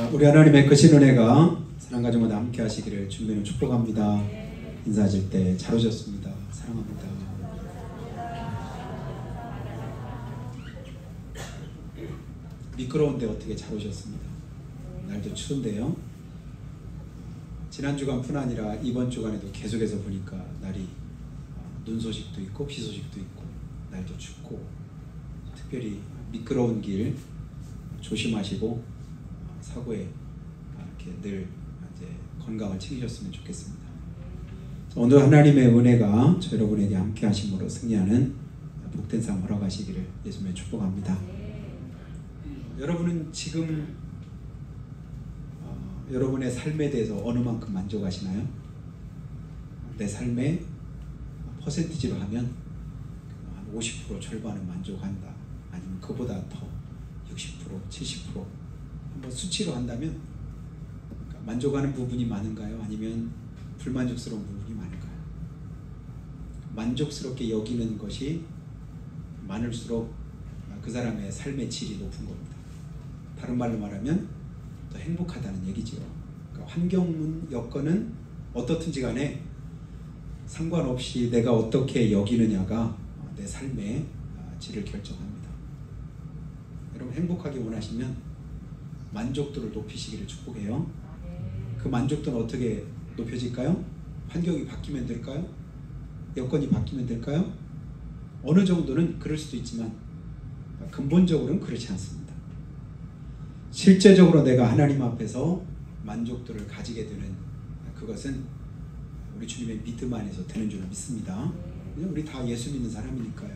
우리 하나님의 크신 은혜가 사랑과 정마다 함께 하시기를 주님의 축복합니다. 인사하실 때 잘 오셨습니다. 사랑합니다. 미끄러운데 어떻게 잘 오셨습니다. 날도 추운데요. 지난 주간뿐 아니라 이번 주간에도 계속해서 보니까 날이 눈 소식도 있고 비 소식도 있고 날도 춥고 특별히 미끄러운 길 조심하시고 사고에 이렇게 늘 이제 건강을 챙기셨으면 좋겠습니다. 오늘 하나님의 은혜가 저 여러분에게 함께 하심으로 승리하는 복된 삶 허락하시기를 예수님의 축복합니다. 여러분은 지금 여러분의 삶에 대해서 어느 만큼 만족하시나요? 내 삶의 퍼센티지로 하면 한 50% 절반은 만족한다. 아니면 그보다 더 60%, 70% 한번 수치로 한다면 만족하는 부분이 많은가요? 아니면 불만족스러운 부분이 많을까요? 만족스럽게 여기는 것이 많을수록 그 사람의 삶의 질이 높은 겁니다. 다른 말로 말하면 더 행복하다는 얘기죠. 그러니까 환경 여건은 어떻든지 간에 상관없이 내가 어떻게 여기느냐가 내 삶의 질을 결정합니다. 여러분 행복하게 원하시면 만족도를 높이시기를 축복해요. 그 만족도는 어떻게 높여질까요? 환경이 바뀌면 될까요? 여건이 바뀌면 될까요? 어느 정도는 그럴 수도 있지만 근본적으로는 그렇지 않습니다. 실제적으로 내가 하나님 앞에서 만족도를 가지게 되는 그것은 우리 주님의 믿음 안에서 되는 줄 믿습니다. 우리 다 예수 믿는 사람이니까요.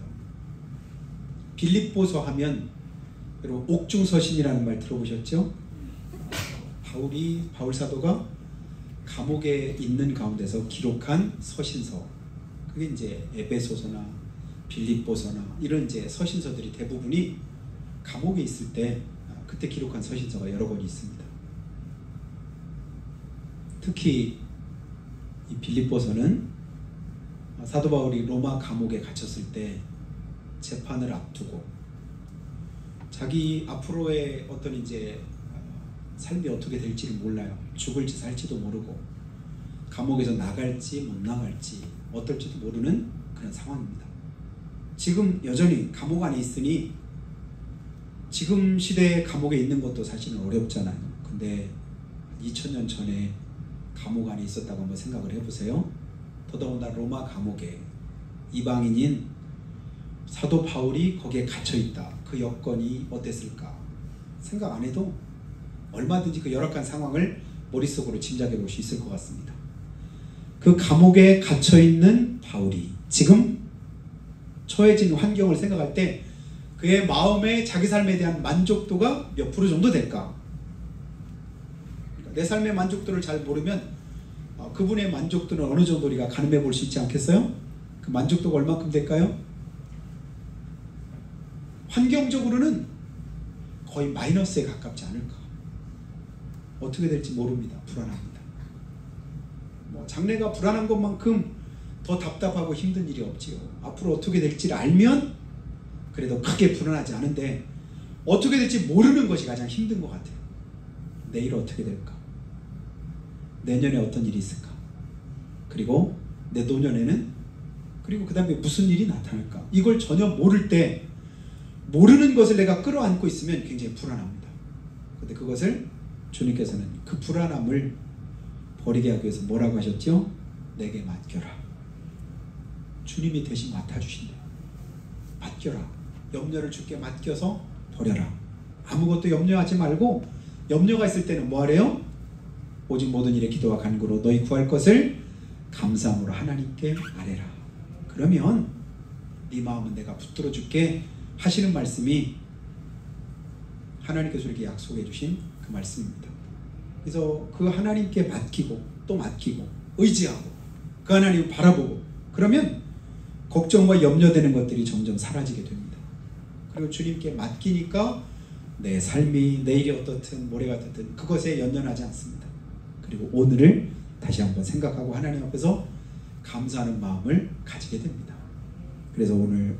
빌립보서 하면 여러분 옥중서신이라는 말 들어보셨죠? 바울 사도가 감옥에 있는 가운데서 기록한 서신서, 그게 이제 에베소서나 빌립보서나 이런 이제 서신서들이 대부분이 감옥에 있을 때 그때 기록한 서신서가 여러 권이 있습니다. 특히 이 빌립보서는 사도 바울이 로마 감옥에 갇혔을 때 재판을 앞두고 자기 앞으로의 어떤 이제 삶이 어떻게 될지를 몰라요. 죽을지 살지도 모르고 감옥에서 나갈지 못 나갈지 어떨지도 모르는 그런 상황입니다. 지금 여전히 감옥 안에 있으니 지금 시대에 감옥에 있는 것도 사실은 어렵잖아요. 근데 2000년 전에 감옥 안에 있었다고 한번 생각을 해보세요. 더더군다나 로마 감옥에 이방인인 사도 바울이 거기에 갇혀있다. 그 여건이 어땠을까? 생각 안 해도 얼마든지 그 열악한 상황을 머릿속으로 짐작해 볼 수 있을 것 같습니다. 그 감옥에 갇혀있는 바울이 지금 처해진 환경을 생각할 때 그의 마음의 자기 삶에 대한 만족도가 몇 프로 정도 될까? 내 삶의 만족도를 잘 모르면 그분의 만족도는 어느 정도 우리가 가늠해 볼 수 있지 않겠어요? 그 만족도가 얼마큼 될까요? 환경적으로는 거의 마이너스에 가깝지 않을까? 어떻게 될지 모릅니다. 불안합니다. 장래가 불안한 것만큼 더 답답하고 힘든 일이 없지요. 앞으로 어떻게 될지를 알면 그래도 크게 불안하지 않은데 어떻게 될지 모르는 것이 가장 힘든 것 같아요. 내일 어떻게 될까? 내년에 어떤 일이 있을까? 그리고 내 노년에는 그리고 그 다음에 무슨 일이 나타날까? 이걸 전혀 모를 때 모르는 것을 내가 끌어안고 있으면 굉장히 불안합니다. 근데 그것을 주님께서는 그 불안함을 버리게 하기 위해서 뭐라고 하셨죠? 내게 맡겨라. 주님이 대신 맡아주신대요. 맡겨라. 염려를 주께 맡겨서 버려라. 아무것도 염려하지 말고 염려가 있을 때는 뭐 하래요? 오직 모든 일에 기도와 간구로 너희 구할 것을 감사함으로 하나님께 아뢰라. 그러면 네 마음은 내가 붙들어 줄게 하시는 말씀이 하나님께서 이렇게 약속해 주신 그 말씀입니다. 그래서 그 하나님께 맡기고 또 맡기고 의지하고 그 하나님을 바라보고 그러면 걱정과 염려되는 것들이 점점 사라지게 됩니다. 그리고 주님께 맡기니까 내 삶이 내일이 어떻든 모레가 어떻든 그것에 연연하지 않습니다. 그리고 오늘을 다시 한번 생각하고 하나님 앞에서 감사하는 마음을 가지게 됩니다. 그래서 오늘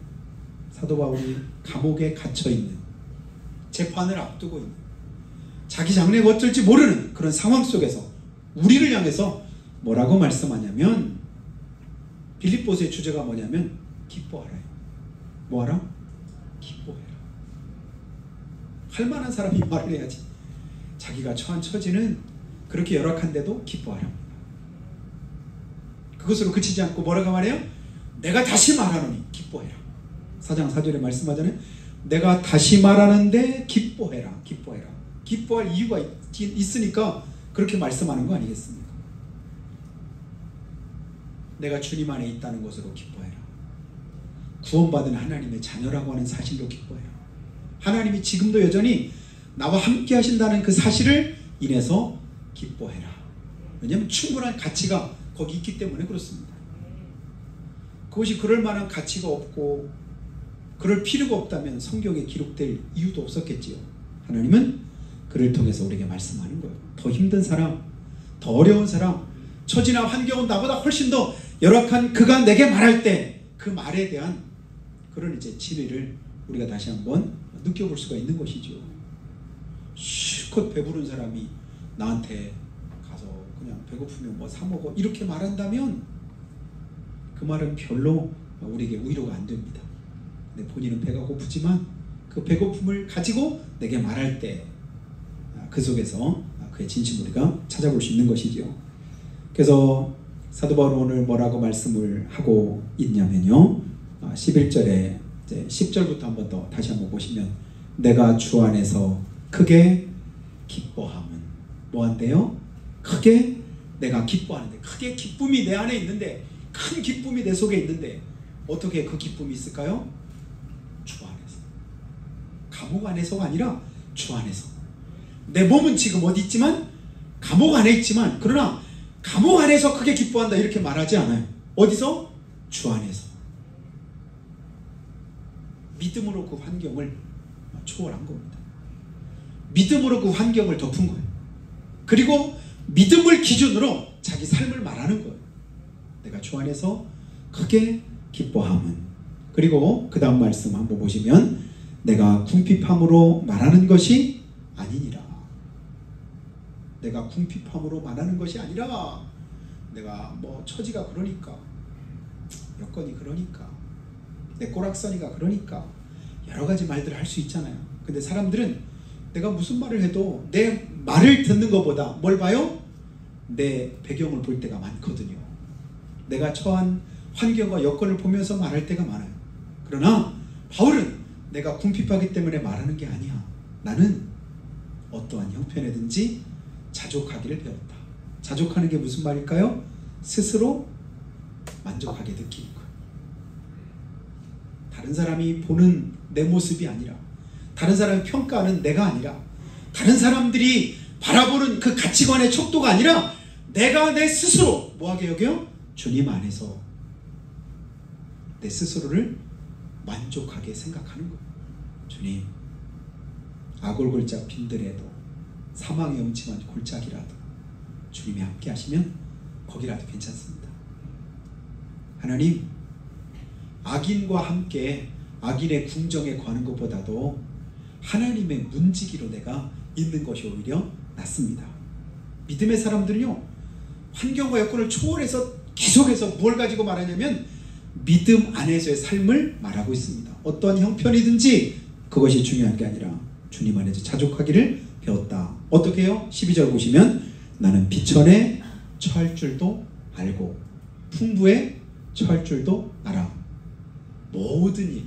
사도 바울이 감옥에 갇혀있는 재판을 앞두고 있는 자기 장래가 어쩔지 모르는 그런 상황 속에서 우리를 향해서 뭐라고 말씀하냐면, 빌립보서의 주제가 뭐냐면 기뻐하라. 뭐하라? 기뻐해라. 할 만한 사람이 말을 해야지. 자기가 처한 처지는 그렇게 열악한데도 기뻐하랍니다. 그것으로 그치지 않고 뭐라고 말해요? 내가 다시 말하노니 기뻐해라. 4장 4절에 말씀하잖아요. 내가 다시 말하는데 기뻐해라. 기뻐해라. 기뻐할 이유가 있으니까 그렇게 말씀하는 거 아니겠습니까? 내가 주님 안에 있다는 것으로 기뻐해라. 구원받은 하나님의 자녀라고 하는 사실로 기뻐해라. 하나님이 지금도 여전히 나와 함께 하신다는 그 사실을 인해서 기뻐해라. 왜냐하면 충분한 가치가 거기 있기 때문에 그렇습니다. 그것이 그럴 만한 가치가 없고 그럴 필요가 없다면 성경에 기록될 이유도 없었겠지요. 하나님은 그를 통해서 우리에게 말씀하는 거예요. 더 힘든 사람, 더 어려운 사람, 처지나 환경은 나보다 훨씬 더 열악한 그가 내게 말할 때 그 말에 대한 그런 이제 진리를 우리가 다시 한번 느껴볼 수가 있는 것이죠. 실컷 배부른 사람이 나한테 가서 그냥 배고프면 뭐 사 먹어 이렇게 말한다면 그 말은 별로 우리에게 위로가 안 됩니다. 근데 본인은 배가 고프지만 그 배고픔을 가지고 내게 말할 때 그 속에서 그의 진심을 우리가 찾아볼 수 있는 것이죠. 그래서 사도 바울은 오늘 뭐라고 말씀을 하고 있냐면요, 11절에 이제 10절부터 한번 더 다시 한번 보시면, 내가 주 안에서 크게 기뻐함은 뭐한대요? 크게 내가 기뻐하는데, 크게 기쁨이 내 안에 있는데, 큰 기쁨이 내 속에 있는데 어떻게 그 기쁨이 있을까요? 주 안에서. 감옥 안에서가 아니라 주 안에서. 내 몸은 지금 어디 있지만, 감옥 안에 있지만, 그러나 감옥 안에서 크게 기뻐한다 이렇게 말하지 않아요. 어디서? 주 안에서. 믿음으로 그 환경을 초월한 겁니다. 믿음으로 그 환경을 덮은 거예요. 그리고 믿음을 기준으로 자기 삶을 말하는 거예요. 내가 주 안에서 크게 기뻐함은. 그리고 그 다음 말씀 한번 보시면, 내가 궁핍함으로 말하는 것이 아니니라. 내가 궁핍함으로 말하는 것이 아니라, 내가 뭐 처지가 그러니까, 여건이 그러니까, 내 꼬락서니가 그러니까, 여러 가지 말들을 할 수 있잖아요. 근데 사람들은 내가 무슨 말을 해도 내 말을 듣는 것보다 뭘 봐요? 내 배경을 볼 때가 많거든요. 내가 처한 환경과 여건을 보면서 말할 때가 많아요. 그러나 바울은 내가 궁핍하기 때문에 말하는 게 아니야. 나는 어떠한 형편이든지 자족하기를 배웠다. 자족하는 게 무슨 말일까요? 스스로 만족하게 느끼는 거예요. 다른 사람이 보는 내 모습이 아니라, 다른 사람이 평가하는 내가 아니라, 다른 사람들이 바라보는 그 가치관의 척도가 아니라, 내가 내 스스로 뭐하게 여겨요? 주님 안에서 내 스스로를 만족하게 생각하는 거예요. 주님, 아골골짝 빈들에도, 사망의 음침한 골짜기라도 주님이 함께 하시면 거기라도 괜찮습니다. 하나님, 악인과 함께 악인의 궁정에 거하는 것보다도 하나님의 문지기로 내가 있는 것이 오히려 낫습니다. 믿음의 사람들은요, 환경과 여건을 초월해서 계속해서 뭘 가지고 말하냐면 믿음 안에서의 삶을 말하고 있습니다. 어떤 형편이든지 그것이 중요한 게 아니라 주님 안에서 자족하기를 배웠다. 어떻게 해요? 12절 보시면, 나는 비천에 처할 줄도 알고 풍부에 처할 줄도 알아. 모든 일,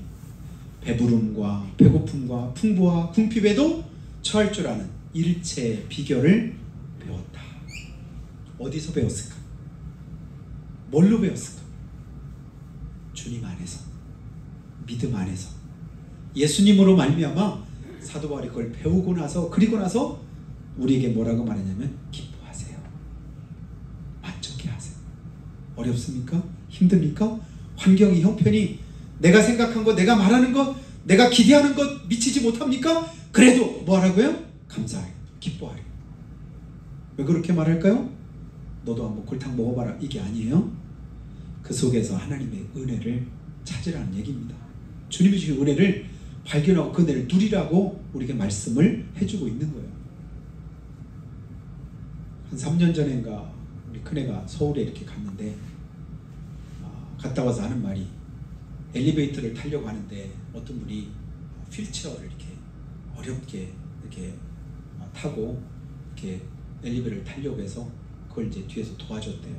배부름과 배고픔과 풍부와 궁핍에도 처할 줄 아는 일체의 비결을 배웠다. 어디서 배웠을까? 뭘로 배웠을까? 주님 안에서, 믿음 안에서, 예수님으로 말미암아 사도 바울이 그걸 배우고 나서, 그리고 나서 우리에게 뭐라고 말하냐면 기뻐하세요. 만족해 하세요. 어렵습니까? 힘듭니까? 환경이, 형편이 내가 생각한 것, 내가 말하는 것, 내가 기대하는 것 미치지 못합니까? 그래도 뭐하라고요? 감사해요. 기뻐하래요. 왜 그렇게 말할까요? 너도 한번 골탕 먹어봐라, 이게 아니에요. 그 속에서 하나님의 은혜를 찾으라는 얘기입니다. 주님이 주신 은혜를 발견하고 그 은혜를 누리라고 우리에게 말씀을 해주고 있는 거예요. 한 3년 전인가 우리 큰애가 서울에 이렇게 갔는데 갔다 와서 하는 말이 엘리베이터를 타려고 하는데 어떤 분이 휠체어를 이렇게 어렵게 이렇게 타고 이렇게 엘리베이터를 타려고 해서 그걸 이제 뒤에서 도와줬대요.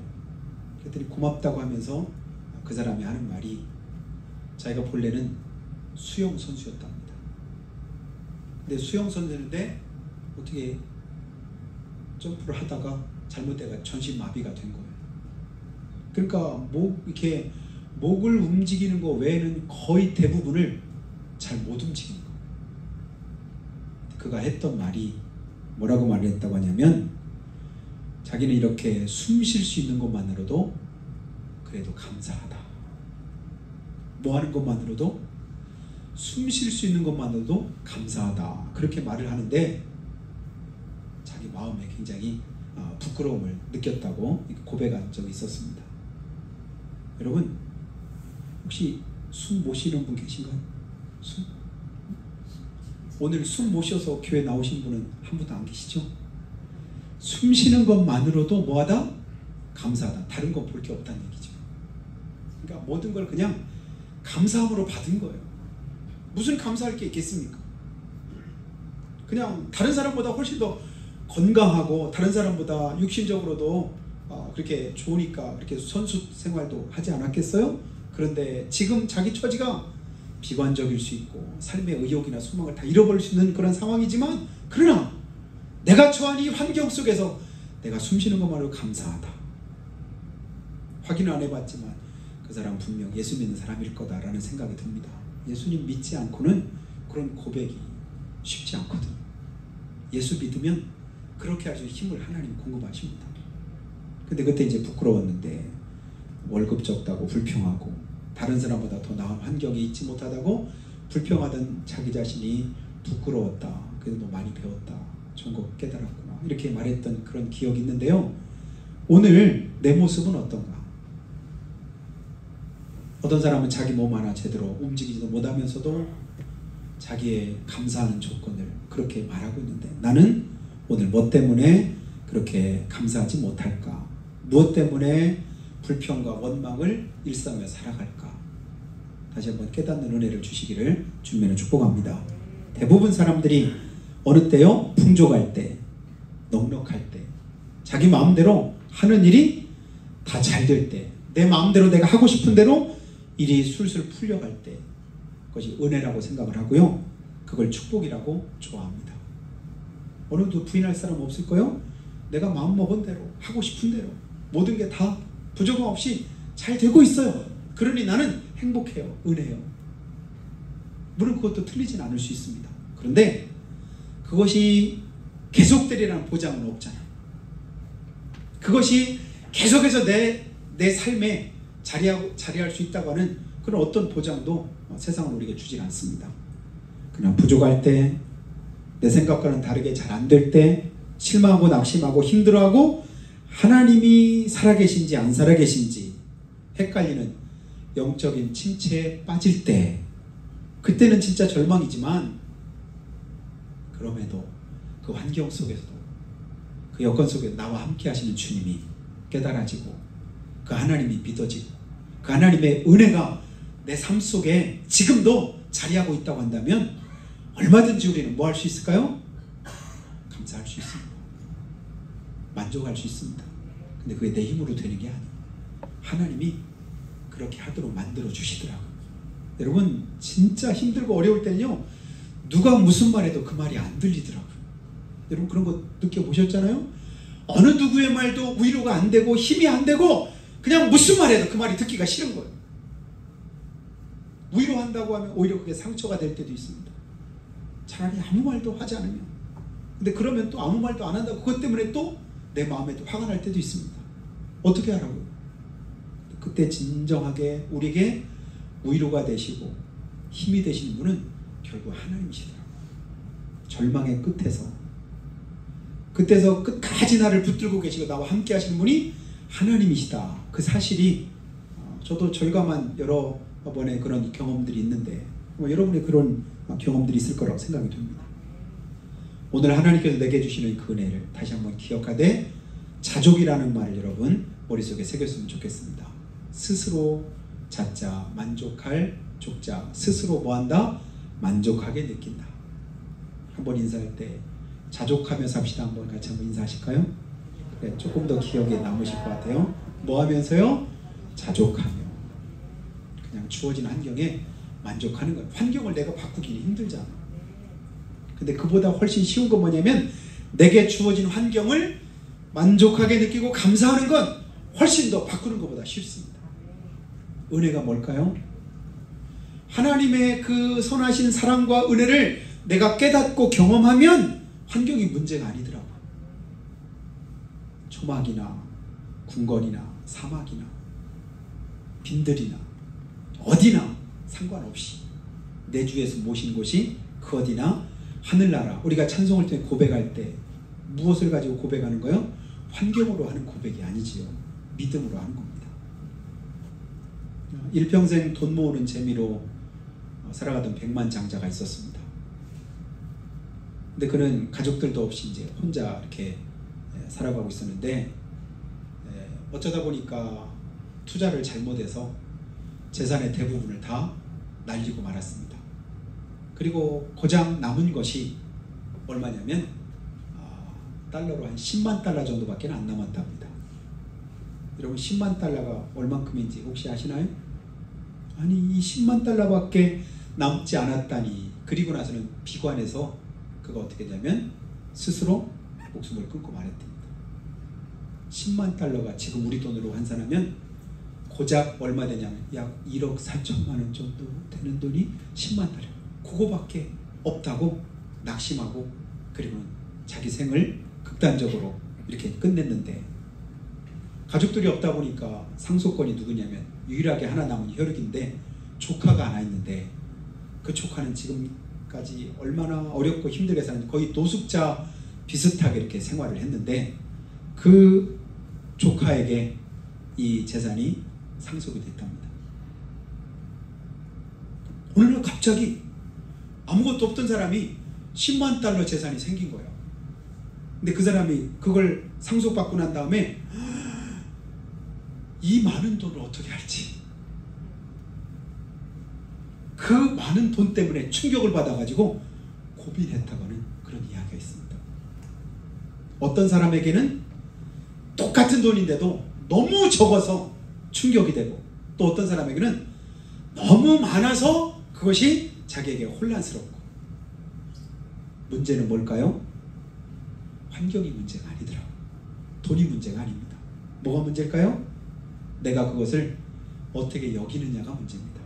그랬더니 고맙다고 하면서 그 사람이 하는 말이 자기가 본래는 수영 선수였답니다. 근데 수영 선수인데 어떻게 점프를 하다가 잘못돼가 전신마비가 된 거예요. 그러니까 이렇게 목을 움직이는 거 외에는 거의 대부분을 잘 못 움직이는 거예요. 그가 했던 말이 뭐라고 말을 했다고 하냐면 자기는 이렇게 숨 쉴 수 있는 것만으로도 그래도 감사하다. 뭐 하는 것만으로도 숨 쉴 수 있는 것만으로도 감사하다. 그렇게 말을 하는데 자기 마음에 굉장히 부끄러움을 느꼈다고 고백한 적이 있었습니다. 여러분 혹시 숨 못 쉬는 분 계신가요? 오늘 숨 못 쉬어서 교회 나오신 분은 한 분도 안 계시죠? 숨 쉬는 것만으로도 뭐하다? 감사하다. 다른 건 볼 게 없다는 얘기죠. 그러니까 모든 걸 그냥 감사함으로 받은 거예요. 무슨 감사할 게 있겠습니까? 그냥 다른 사람보다 훨씬 더 건강하고 다른 사람보다 육신적으로도 그렇게 좋으니까 그렇게 선수 생활도 하지 않았겠어요? 그런데 지금 자기 처지가 비관적일 수 있고 삶의 의욕이나 소망을 다 잃어버릴 수 있는 그런 상황이지만 그러나 내가 처한 이 환경 속에서 내가 숨쉬는 것만으로 감사하다. 확인은 안 해봤지만 그 사람 분명 예수 믿는 사람일 거다라는 생각이 듭니다. 예수님 믿지 않고는 그런 고백이 쉽지 않거든요. 예수 믿으면 그렇게 아주 힘을 하나님 공급하십니다. 근데 그때 이제 부끄러웠는데 월급 적다고 불평하고 다른 사람보다 더 나은 환경에 있지 못하다고 불평하던 자기 자신이 부끄러웠다. 그래도 너 많이 배웠다. 좋은 거 깨달았구나. 이렇게 말했던 그런 기억이 있는데요. 오늘 내 모습은 어떤가? 어떤 사람은 자기 몸 하나 제대로 움직이지도 못하면서도 자기의 감사하는 조건을 그렇게 말하고 있는데 나는 오늘 뭐 때문에 그렇게 감사하지 못할까? 무엇 때문에 불평과 원망을 일삼며 살아갈까? 다시 한번 깨닫는 은혜를 주시기를 주님으로 축복합니다. 대부분 사람들이 어느 때요? 풍족할 때, 넉넉할 때, 자기 마음대로 하는 일이 다 잘 될 때, 내 마음대로 내가 하고 싶은 대로 일이 술술 풀려갈 때, 그것이 은혜라고 생각을 하고요. 그걸 축복이라고 좋아합니다. 어느 누구 부인할 사람 없을 거요? 내가 마음먹은 대로 하고 싶은 대로 모든 게 다 부족함 없이 잘 되고 있어요. 그러니 나는 행복해요. 은혜요. 물론 그것도 틀리진 않을 수 있습니다. 그런데 그것이 계속되리라는 보장은 없잖아요. 그것이 계속해서 내 삶에 자리할 수 있다고 하는 그런 어떤 보장도 세상은 우리에게 주질 않습니다. 그러나 부족할 때, 내 생각과는 다르게 잘 안 될 때, 실망하고 낙심하고 힘들어하고 하나님이 살아계신지 안 살아계신지 헷갈리는 영적인 침체에 빠질 때, 그때는 진짜 절망이지만 그럼에도 그 환경 속에서도 그 여건 속에 나와 함께 하시는 주님이 깨달아지고 그 하나님이 믿어지고 그 하나님의 은혜가 내 삶 속에 지금도 자리하고 있다고 한다면 얼마든지 우리는 뭐 할 수 있을까요? 감사할 수 있습니다. 만족할 수 있습니다. 근데 그게 내 힘으로 되는 게 아니에요. 하나님이 그렇게 하도록 만들어 주시더라고요. 여러분 진짜 힘들고 어려울 때는요, 누가 무슨 말해도 그 말이 안 들리더라고요. 여러분 그런 거 느껴보셨잖아요? 어느 누구의 말도 위로가 안 되고 힘이 안 되고 그냥 무슨 말해도 그 말이 듣기가 싫은 거예요. 위로한다고 하면 오히려 그게 상처가 될 때도 있습니다. 차라리 아무 말도 하지 않으면. 근데 그러면 또 아무 말도 안 한다고 그것 때문에 또 내 마음에 또 화가 날 때도 있습니다. 어떻게 하라고요? 그때 진정하게 우리에게 위로가 되시고 힘이 되시는 분은 결국 하나님이시더라고요. 절망의 끝에서 끝까지 나를 붙들고 계시고 나와 함께 하시는 분이 하나님이시다. 그 사실이 저도 절감한 여러 번의 그런 경험들이 있는데 여러분의 그런 경험들이 있을 거라고 생각이 됩니다. 오늘 하나님께서 내게 주시는 그 은혜를 다시 한번 기억하되 자족이라는 말을 여러분 머릿속에 새겼으면 좋겠습니다. 스스로 자자 만족할 족자, 스스로 뭐한다? 만족하게 느낀다. 한번 인사할 때 자족하며 삽시다. 한번 같이 한번 인사하실까요? 네, 조금 더 기억에 남으실 것 같아요. 뭐 하면서요? 자족하며. 그냥 주어진 환경에 만족하는 거예요. 환경을 내가 바꾸기는 힘들잖아. 근데 그보다 훨씬 쉬운 건 뭐냐면 내게 주어진 환경을 만족하게 느끼고 감사하는 건 훨씬 더 바꾸는 것보다 쉽습니다. 은혜가 뭘까요? 하나님의 그 선하신 사랑과 은혜를 내가 깨닫고 경험하면 환경이 문제가 아니더라고요. 초막이나 궁궐이나 사막이나 빈들이나 어디나 상관없이 내 주에서 모신 곳이 그 어디나 하늘나라. 우리가 찬송을 통해 고백할 때 무엇을 가지고 고백하는 거예요? 환경으로 하는 고백이 아니지요. 믿음으로 하는 겁니다. 일평생 돈 모으는 재미로 살아가던 백만장자가 있었습니다. 근데 그는 가족들도 없이 이제 혼자 이렇게 살아가고 있었는데 어쩌다 보니까 투자를 잘못해서 재산의 대부분을 다 날리고 말았습니다. 그리고 고작 남은 것이 얼마냐면 달러로 한 10만 달러 정도밖에 안 남았답니다. 여러분 10만 달러가 얼만큼인지 혹시 아시나요? 아니 이 10만 달러밖에 남지 않았다니. 그리고 나서는 비관해서 그가 어떻게 되냐면 스스로 목숨을 끊고 말했답니다. 10만 달러가 지금 우리 돈으로 환산하면 고작 얼마 되냐면 약 1억 4천만 원 정도 되는 돈이 10만 달러. 그거밖에 없다고 낙심하고 그리고 자기 생을 극단적으로 이렇게 끝냈는데 가족들이 없다 보니까 상속권이 누구냐면 유일하게 하나 남은 혈육인데 조카가 하나 있는데 그 조카는 지금까지 얼마나 어렵고 힘들게 사는지 거의 노숙자 비슷하게 이렇게 생활을 했는데 그 조카에게 이 재산이 상속이 됐답니다. 어느 날 갑자기 아무것도 없던 사람이 10만 달러 재산이 생긴 거예요. 근데 그 사람이 그걸 상속받고 난 다음에 이 많은 돈을 어떻게 할지 그 많은 돈 때문에 충격을 받아가지고 고민했다고 하는 그런 이야기가 있습니다. 어떤 사람에게는 똑같은 돈인데도 너무 적어서 충격이 되고 또 어떤 사람에게는 너무 많아서 그것이 자기에게 혼란스럽고. 문제는 뭘까요? 환경이 문제가 아니더라고요. 돈이 문제가 아닙니다. 뭐가 문제일까요? 내가 그것을 어떻게 여기느냐가 문제입니다.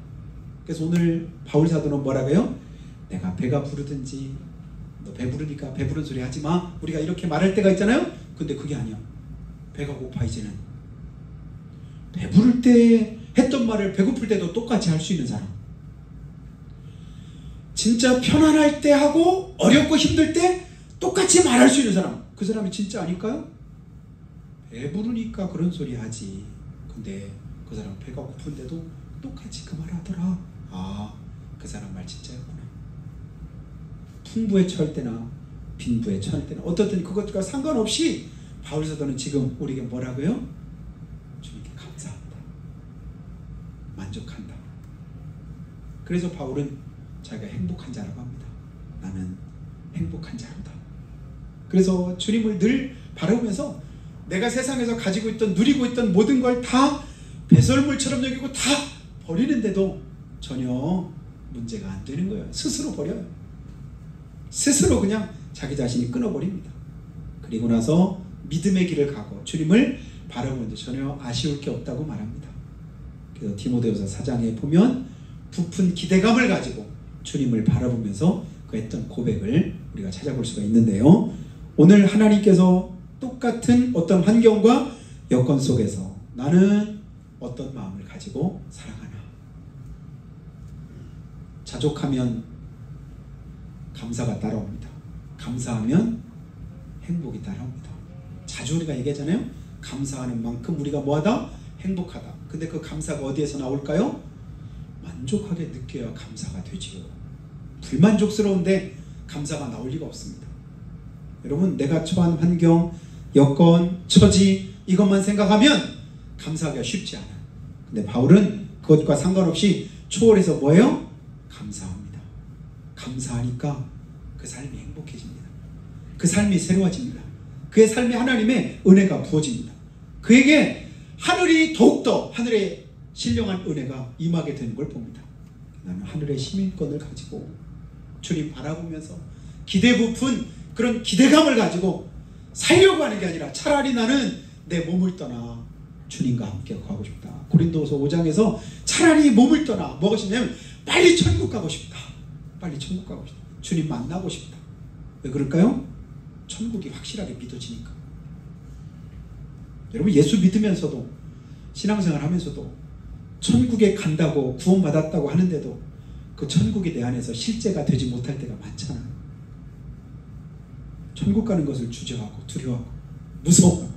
그래서 오늘 바울 사도는 뭐라고 해요? 내가 배가 부르든지 너 배부르니까 배부른 소리 하지 마. 우리가 이렇게 말할 때가 있잖아요. 근데 그게 아니야. 배가 고파 이제는. 배부를 때 했던 말을 배고플 때도 똑같이 할 수 있는 사람. 진짜 편안할 때 하고 어렵고 힘들 때 똑같이 말할 수 있는 사람. 그 사람이 진짜 아닐까요? 배부르니까 그런 소리 하지. 근데 그 사람 배가 고픈데도 똑같이 그 말 하더라. 아, 그 사람 말 진짜였구나. 풍부에 처할 때나 빈부에 처할 때나 어떻든 그것과 상관없이 바울 사도는 지금 우리에게 뭐라고요? 주님께 감사한다. 만족한다. 그래서 바울은 자기가 행복한 자라고 합니다. 나는 행복한 자로다. 그래서 주님을 늘 바라보면서 내가 세상에서 가지고 있던 누리고 있던 모든 걸 다 배설물처럼 여기고 다 버리는데도 전혀 문제가 안 되는 거예요. 스스로 버려요. 스스로 그냥 자기 자신이 끊어버립니다. 그리고 나서 믿음의 길을 가고 주님을 바라보는데 전혀 아쉬울 게 없다고 말합니다. 그래서 디모데후서 4장에 보면 부푼 기대감을 가지고 주님을 바라보면서 그 했던 고백을 우리가 찾아볼 수가 있는데요. 오늘 하나님께서 똑같은 어떤 환경과 여건 속에서 나는 어떤 마음을 가지고 살아가나. 자족하면 감사가 따라옵니다. 감사하면 행복이 따라옵니다. 자주 우리가 얘기하잖아요. 감사하는 만큼 우리가 뭐하다? 행복하다. 근데 그 감사가 어디에서 나올까요? 만족하게 느껴야 감사가 되지요. 불만족스러운데 감사가 나올 리가 없습니다. 여러분, 내가 처한 환경, 여건, 처지 이것만 생각하면 감사하기가 쉽지 않아요. 근데 바울은 그것과 상관없이 초월해서 뭐예요? 감사합니다. 감사하니까 그 삶이 행복해집니다. 그 삶이 새로워집니다. 그의 삶에 하나님의 은혜가 부어집니다. 그에게 하늘이 더욱더 하늘의 신령한 은혜가 임하게 되는 걸 봅니다. 나는 하늘의 시민권을 가지고 주님 바라보면서 기대 부푼 그런 기대감을 가지고 살려고 하는 게 아니라 차라리 나는 내 몸을 떠나 주님과 함께 가고 싶다. 고린도서 5장에서 차라리 몸을 떠나 무엇이냐면 빨리 천국 가고 싶다. 빨리 천국 가고 싶다. 주님 만나고 싶다. 왜 그럴까요? 천국이 확실하게 믿어지니까. 여러분 예수 믿으면서도 신앙생활 하면서도 천국에 간다고 구원받았다고 하는데도 그 천국이 내 안에서 실제가 되지 못할 때가 많잖아요. 천국 가는 것을 주저하고 두려워하고 무서워하고.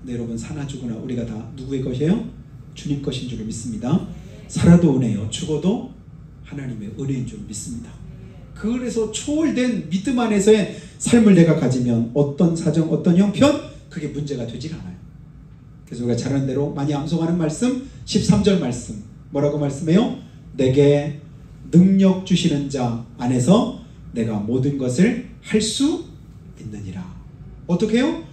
근데 여러분 사나 죽으나 우리가 다 누구의 것이에요? 주님 것인 줄 믿습니다. 살아도 은혜요 죽어도 하나님의 은혜인 줄 믿습니다. 그래서 초월된 믿음 안에서의 삶을 내가 가지면 어떤 사정 어떤 형편 그게 문제가 되질 않아요. 그래서 우리가 잘 아는 대로 많이 암송하는 말씀 13절 말씀 뭐라고 말씀해요? 내게 능력 주시는 자 안에서 내가 모든 것을 할 수 있느니라. 어떻게 해요?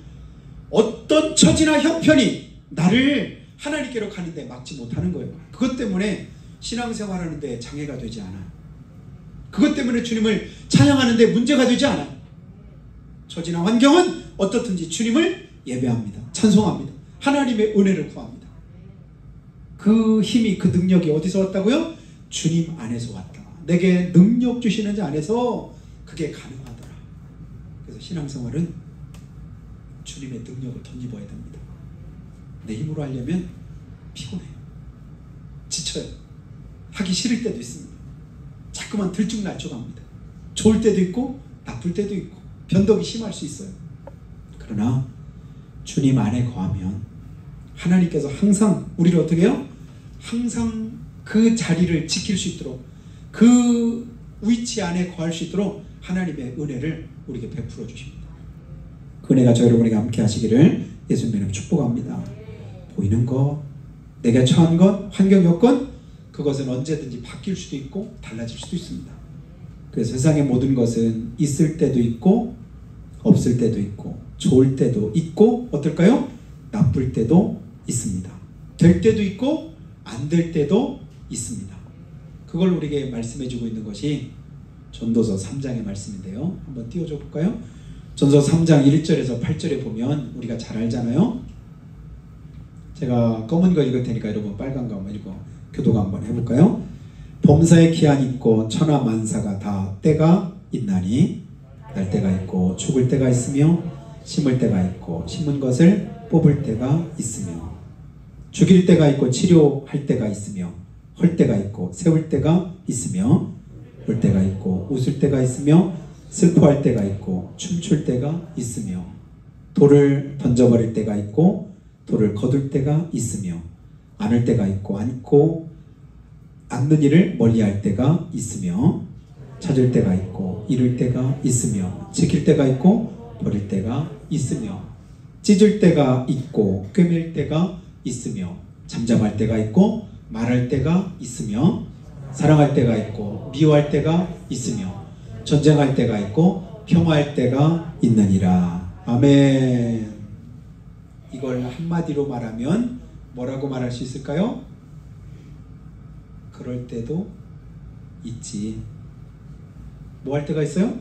어떤 처지나 형편이 나를 하나님께로 가는데 막지 못하는 거예요. 그것 때문에 신앙생활하는데 장애가 되지 않아요. 그것 때문에 주님을 찬양하는데 문제가 되지 않아요. 처지나 환경은 어떻든지 주님을 예배합니다. 찬송합니다. 하나님의 은혜를 구합니다. 그 힘이 그 능력이 어디서 왔다고요? 주님 안에서 왔다. 내게 능력 주시는 자 안에서 그게 가능하더라. 그래서 신앙생활은 주님의 능력을 덧입어야 됩니다. 내 힘으로 하려면 피곤해요. 지쳐요. 하기 싫을 때도 있습니다. 자꾸만 들쭉날쭉합니다. 좋을 때도 있고 나쁠 때도 있고 변덕이 심할 수 있어요. 그러나 주님 안에 거하면 하나님께서 항상 우리를 어떻게 해요? 항상 그 자리를 지킬 수 있도록 그 위치 안에 거할 수 있도록 하나님의 은혜를 우리에게 베풀어 주십니다. 그 은혜가 저 여러분에게 함께 하시기를 예수님 이름으로 축복합니다. 보이는 것, 내가 처한 것, 환경 여건 그것은 언제든지 바뀔 수도 있고 달라질 수도 있습니다. 그래서 세상의 모든 것은 있을 때도 있고 없을 때도 있고 좋을 때도 있고 어떨까요? 나쁠 때도 있습니다. 될 때도 있고 안 될 때도 있습니다. 그걸 우리에게 말씀해 주고 있는 것이 전도서 3장의 말씀인데요. 한번 띄워줘 볼까요? 전도서 3장 1절에서 8절에 보면 우리가 잘 알잖아요. 제가 검은 거 읽을 테니까 여러분 빨간 거 한번 읽어 교도가 한번 해볼까요? 범사의 기한이 있고 천하만사가 다 때가 있나니 날 때가 있고 죽을 때가 있으며 심을 때가 있고 심은 것을 뽑을 때가 있으며 죽일 때가 있고 치료할 때가 있으며 헐 때가 있고 세울 때가 있으며 울 때가 있고 웃을 때가 있으며 슬퍼할 때가 있고 춤출 때가 있으며 돌을 던져버릴 때가 있고 돌을 거둘 때가 있으며 안을 때가 있고 안고 앉는 일을 멀리할 때가 있으며 찾을 때가 있고 잃을 때가 있으며 지킬 때가 있고 버릴 때가 있으며 찢을 때가 있고 꿰맬 때가 있으며 잠잠할 때가 있고 말할 때가 있으며 사랑할 때가 있고 미워할 때가 있으며 전쟁할 때가 있고 평화할 때가 있느니라. 아멘. 이걸 한마디로 말하면 뭐라고 말할 수 있을까요? 그럴 때도 있지. 뭐 할 때가 있어요?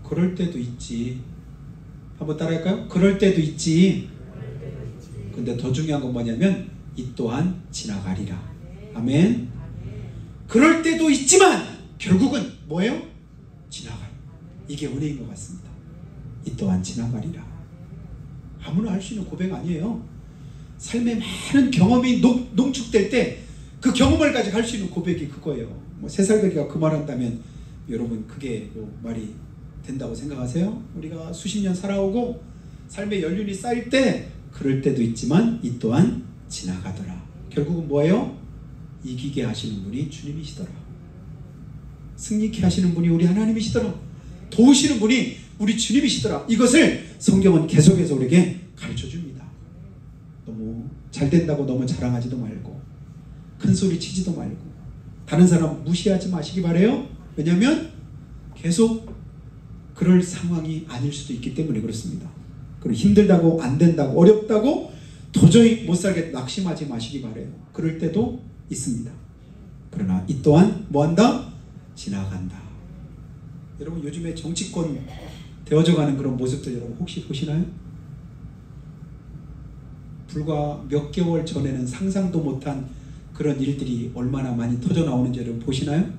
그럴 때도 있지. 한번 따라할까요? 그럴 때도 있지. 근데 더 중요한 건 뭐냐면 이 또한 지나가리라. 아멘. 그럴 때도 있지만 결국은 뭐예요? 지나가요. 이게 은혜인 것 같습니다. 이 또한 지나가리라. 아무나 할 수 있는 고백 아니에요. 삶에 많은 경험이 농축될 때 그 경험을 가지고 할 수 있는 고백이 그거예요. 뭐 3살배기가 그 말한다면 여러분 그게 뭐 말이 된다고 생각하세요? 우리가 수십 년 살아오고 삶의 연륜이 쌓일 때 그럴 때도 있지만 이 또한 지나가더라. 결국은 뭐예요? 이기게 하시는 분이 주님이시더라. 승리케 하시는 분이 우리 하나님이시더라. 도우시는 분이 우리 주님이시더라. 이것을 성경은 계속해서 우리에게 가르쳐 줍니다. 너무 잘 된다고 너무 자랑하지도 말고 큰 소리 치지도 말고 다른 사람 무시하지 마시기 바래요. 왜냐하면 계속 그럴 상황이 아닐 수도 있기 때문에 그렇습니다. 그리고 힘들다고 안 된다고 어렵다고 도저히 못 살겠다 낙심하지 마시기 바래요. 그럴 때도 있습니다. 그러나 이 또한 뭐한다? 지나간다. 여러분 요즘에 정치권 되어져가는 그런 모습들 여러분 혹시 보시나요? 불과 몇 개월 전에는 상상도 못한 그런 일들이 얼마나 많이 터져 나오는지 여러분 보시나요?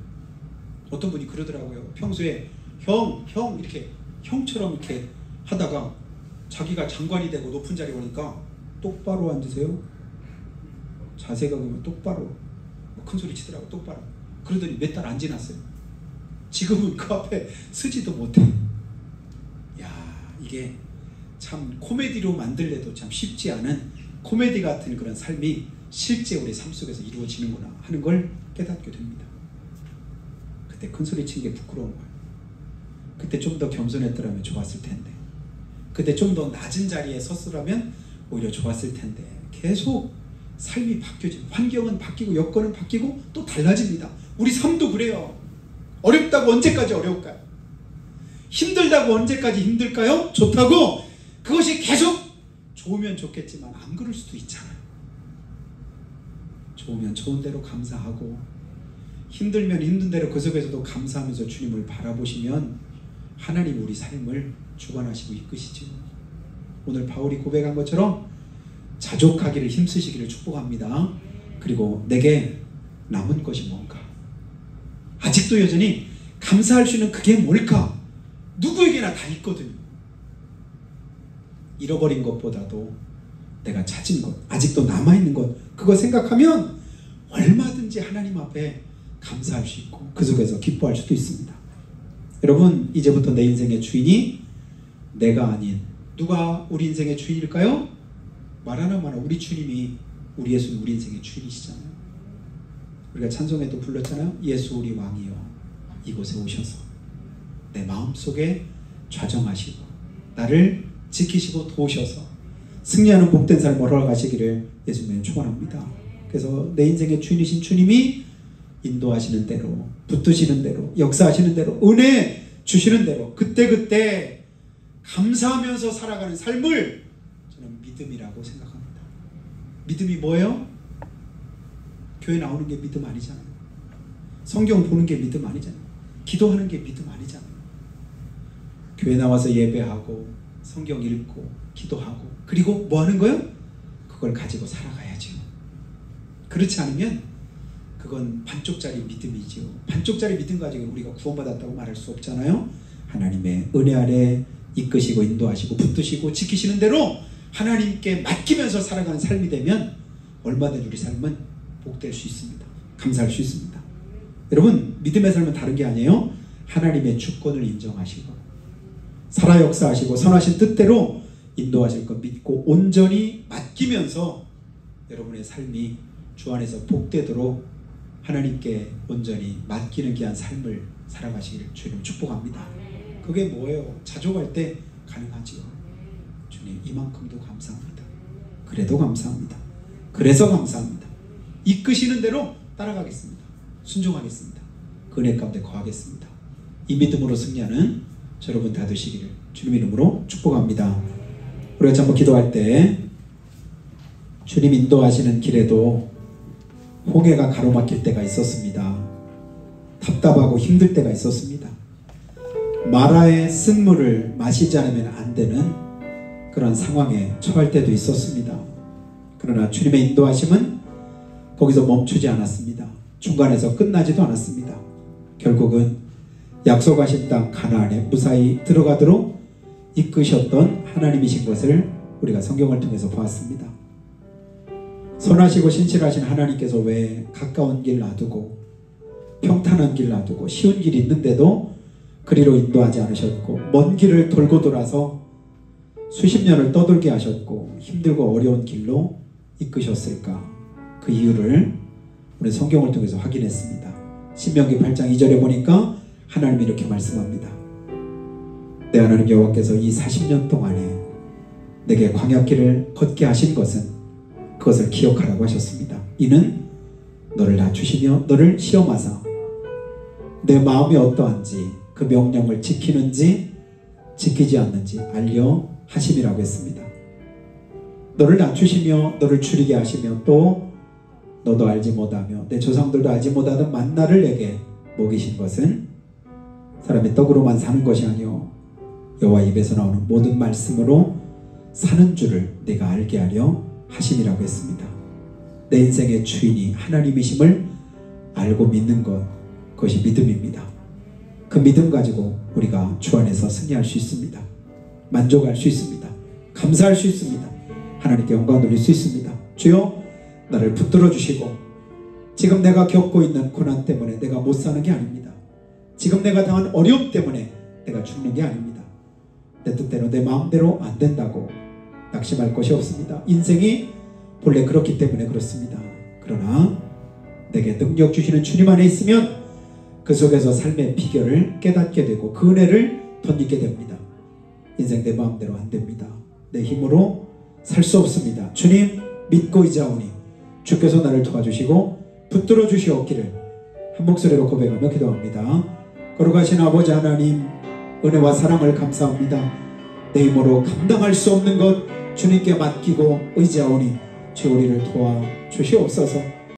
어떤 분이 그러더라고요. 평소에 형 이렇게 형처럼 이렇게 하다가 자기가 장관이 되고 높은 자리에 오니까 똑바로 앉으세요. 자세가 보면 똑바로 큰 소리 치더라고. 똑바로. 그러더니 몇 달 안 지났어요. 지금은 그 앞에 서지도 못해. 야, 이게 참 코미디로 만들래도 참 쉽지 않은 코미디 같은 그런 삶이 실제 우리 삶 속에서 이루어지는구나 하는 걸 깨닫게 됩니다. 그때 큰 소리 친 게 부끄러운 거예요. 그때 좀 더 겸손했더라면 좋았을 텐데, 그때 좀 더 낮은 자리에 섰으라면 오히려 좋았을 텐데, 계속 삶이 바뀌어지고 환경은 바뀌고 여건은 바뀌고 또 달라집니다. 우리 삶도 그래요. 어렵다고 언제까지 어려울까요? 힘들다고 언제까지 힘들까요? 좋다고 그것이 계속 좋으면 좋겠지만 안 그럴 수도 있잖아요. 좋으면 좋은 대로 감사하고 힘들면 힘든 대로 그 속에서도 감사하면서 주님을 바라보시면 하나님 우리 삶을 주관하시고 이끄시죠. 오늘 바울이 고백한 것처럼 자족하기를 힘쓰시기를 축복합니다. 그리고 내게 남은 것이 뭔가, 아직도 여전히 감사할 수 있는 그게 뭘까? 누구에게나 다 있거든요. 잃어버린 것보다도 내가 찾은 것, 아직도 남아있는 것, 그거 생각하면 얼마든지 하나님 앞에 감사할 수 있고 그 속에서 기뻐할 수도 있습니다. 여러분, 이제부터 내 인생의 주인이 내가 아닌 누가 우리 인생의 주인일까요? 말하나 마나 우리 주님이, 우리 예수는 우리 인생의 주인이시잖아요. 우리가 찬송에도 불렀잖아요. 예수 우리 왕이여 이곳에 오셔서 내 마음속에 좌정하시고 나를 지키시고 도우셔서 승리하는 복된 삶을 허락하시기를 예수님을 축원합니다. 그래서 내 인생의 주인이신 주님이 인도하시는 대로, 붙드시는 대로, 역사하시는 대로, 은혜 주시는 대로 그때그때 감사하면서 살아가는 삶을 저는 믿음이라고 생각합니다. 믿음이 뭐예요? 교회 나오는 게 믿음 아니잖아요. 성경 보는 게 믿음 아니잖아요. 기도하는 게 믿음 아니잖아요. 교회 나와서 예배하고 성경 읽고 기도하고 그리고 뭐 하는 거예요? 그걸 가지고 살아가야죠. 그렇지 않으면 그건 반쪽짜리 믿음이죠. 반쪽짜리 믿음 가지고 우리가 구원받았다고 말할 수 없잖아요. 하나님의 은혜 아래 이끄시고 인도하시고 붙드시고 지키시는 대로 하나님께 맡기면서 살아가는 삶이 되면 얼마든지 우리 삶은 복될 수 있습니다. 감사할 수 있습니다. 여러분, 믿음의 삶은 다른 게 아니에요. 하나님의 주권을 인정하시고 살아 역사하시고 선하신 뜻대로 인도하실 것 믿고 온전히 맡기면서 여러분의 삶이 주 안에서 복되도록 하나님께 온전히 맡기는 귀한 삶을 살아가시기를 주님 축복합니다. 그게 뭐예요? 자족할 때 가능하지요. 주님, 이만큼도 감사합니다. 그래도 감사합니다. 그래서 감사합니다. 이끄시는 대로 따라가겠습니다. 순종하겠습니다. 그 은혜 가운데 거하겠습니다. 이 믿음으로 승리하는 여러분 다 되시기를 주님 이름으로 축복합니다. 우리가 한번 기도할 때 주님 인도하시는 길에도 홍해가 가로막힐 때가 있었습니다. 답답하고 힘들 때가 있었습니다. 마라의 쓴물을 마시지 않으면 안 되는 그런 상황에 처할 때도 있었습니다. 그러나 주님의 인도하심은 거기서 멈추지 않았습니다. 중간에서 끝나지도 않았습니다. 결국은 약속하신 땅 가나안에 무사히 들어가도록 이끄셨던 하나님이신 것을 우리가 성경을 통해서 보았습니다. 선하시고 신실하신 하나님께서 왜 가까운 길 놔두고 평탄한 길 놔두고 쉬운 길이 있는데도 그리로 인도하지 않으셨고 먼 길을 돌고 돌아서 수십 년을 떠돌게 하셨고 힘들고 어려운 길로 이끄셨을까? 그 이유를 우리 성경을 통해서 확인했습니다. 신명기 8장 2절에 보니까 하나님이 이렇게 말씀합니다. 내 하나님 여호와께서 이 40년 동안에 내게 광야길을 걷게 하신 것은 그것을 기억하라고 하셨습니다. 이는 너를 낮추시며 너를 시험하사 내 마음이 어떠한지 그 명령을 지키는지 지키지 않는지 알려 하심이라고 했습니다. 너를 낮추시며 너를 줄이게 하시며 또 너도 알지 못하며 내 조상들도 알지 못하던 만나를 내게 먹이신 것은 사람의 떡으로만 사는 것이 아니오 여호와 입에서 나오는 모든 말씀으로 사는 줄을 내가 알게 하려 하심이라고 했습니다. 내 인생의 주인이 하나님이심을 알고 믿는 것, 그것이 믿음입니다. 그 믿음 가지고 우리가 주 안에서 승리할 수 있습니다. 만족할 수 있습니다. 감사할 수 있습니다. 하나님께 영광 돌릴 수 있습니다. 주여 나를 붙들어 주시고 지금 내가 겪고 있는 고난 때문에 내가 못 사는 게 아닙니다. 지금 내가 당한 어려움 때문에 내가 죽는 게 아닙니다. 내 뜻대로 내 마음대로 안 된다고 낙심할 것이 없습니다. 인생이 본래 그렇기 때문에 그렇습니다. 그러나 내게 능력 주시는 주님 안에 있으면 그 속에서 삶의 비결을 깨닫게 되고 그 은혜를 덧입게 됩니다. 인생 내 마음대로 안 됩니다. 내 힘으로 살 수 없습니다. 주님 믿고 의지하오니 주께서 나를 도와주시고 붙들어 주시옵기를 한 목소리로 고백하며 기도합니다. 거룩하신 아버지 하나님, 은혜와 사랑을 감사합니다. 내 힘으로 감당할 수 없는 것 주님께 맡기고 의지하오니 주 우리를 도와주시옵소서.